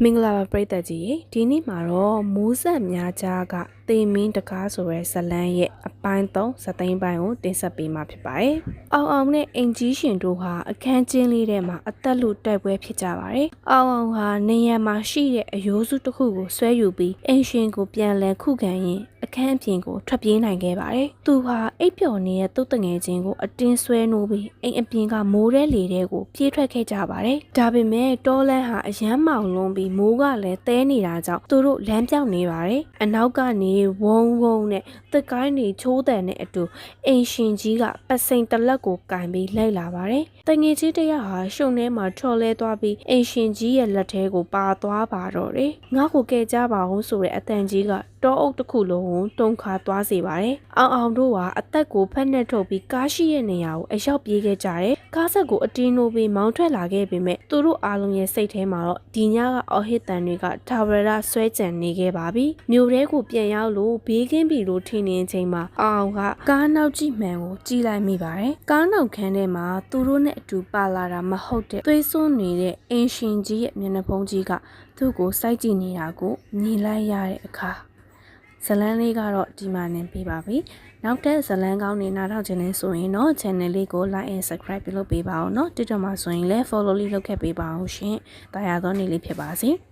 မင်္ဂလာပါပရိသတ်ကြီးဒီနေ့မှာတော့မိုးဆက်များကြားကသေမင်းတကားဆိုရဲဇလန်းရဲ့အပိုင်း3ဇသိန်းပိုင်းကိုတင်ဆက်ပေးမှာဖြစ်ပါတယ်။အောင်အောင်နဲ့အင်ကြီးရှင်တို့ဟာအခန်းကျင်းလေးထဲမှာအသက်လူတိုက်ပွဲဖြစ်ကြပါတယ်။အောင်အောင်ဟာနေရမှာရှိတဲ့အယိုးစုတစ်ခုကိုဆွဲယူပြီးအင်ရှင်ကိုပြန်လည်ခုခံရင်းအခန်းပြင်ကိုထွက်ပြေးနိုင်ခဲ့ပါတယ်။သူဟာအိပ်ပျော်နေတဲ့သူ့တငယ်ချင်းကိုအတင်းဆွဲနိုးပြီးအိမ်အပြင်ကမိုးတဲ့လေထဲကိုပြေးထွက်ခဲ့ကြပါတယ်။ဒါပေမဲ့တောလန်းဟာအယမ်းမောင်လွန်းပြီးမိုးကလည်းတဲနေတာကြောင့်သူတို့လမ်းပြောင်းနေပါတယ်။အနောက်ကနေဝုန်းဝုန်းနဲ့ទឹកကိုင်းတွေချိုးတယ်နဲ့အတူအင်ရှင်ကြီးကပစိန်တလက်ကိုကင်ပြီးလိုက်လာပါတယ်။တငယ်ချင်းတယောက်ဟာရှုံထဲမှာချော်လဲသွားပြီးအင်ရှင်ကြီးရဲ့လက်ထဲကိုပါသွားပါတော့တယ်။ငါ့ကိုကယ်ကြပါဦးဆိုတဲ့အတန်ကြီးကတောအုပ်တစ်ခုလုံးကိုတုံခါသွားစေပါတယ်။အောင်အောင်တို့ကအသက်ကိုဖက်နှက်ထုတ်ပြီးကားရှိရဲ့နေရာကိုအရောက်ပြေးခဲ့ကြတယ်။ကားဆက်ကိုအတင်းနိုးပြီးမောင်းထွက်လာခဲ့ပေမဲ့သူတို့အားလုံးရဲ့စိတ်ထဲမှာတော့ဒီညကအော်ဟစ်တန်တွေကထာဝရဆွဲကြံနေခဲ့ပါပြီ။မြို့ထဲကိုပြန်ရောက်လို့ဘေးကင်းပြီလို့ထင်နေချိန်မှာအောင်ကကားနောက်ကြည့်မှန်ကိုကြည့်လိုက်မိပါတယ်။ကားနောက်ခန်းထဲမှာသူတို့နဲ့အတူပါလာတာမဟုတ်တဲ့သွေးစွန်းနေတဲ့အင်ရှင်ကြီးရဲ့မျက်နှာဖုံးကြီးကသူ့ကိုစိုက်ကြည့်နေတာကိုမြင်လိုက်ရတဲ့အခါဇလန်းလေးကတော့ဒီမှာနေပြပါပြီ။နောက်တဲ့ဇလန်းကောင်းနေနားထောင်ခြင်းနဲ့ဆိုရင်တော့ channel လေးကို like and subscribe ပြုလုပ်ပေးပါအောင်နော်။ TikTok မှာဆိုရင်လည်း follow လေးလုပ်ခဲ့ပေးပါအောင်ရှင်။တာယာသောနေ့လေးဖြစ်ပါစေ။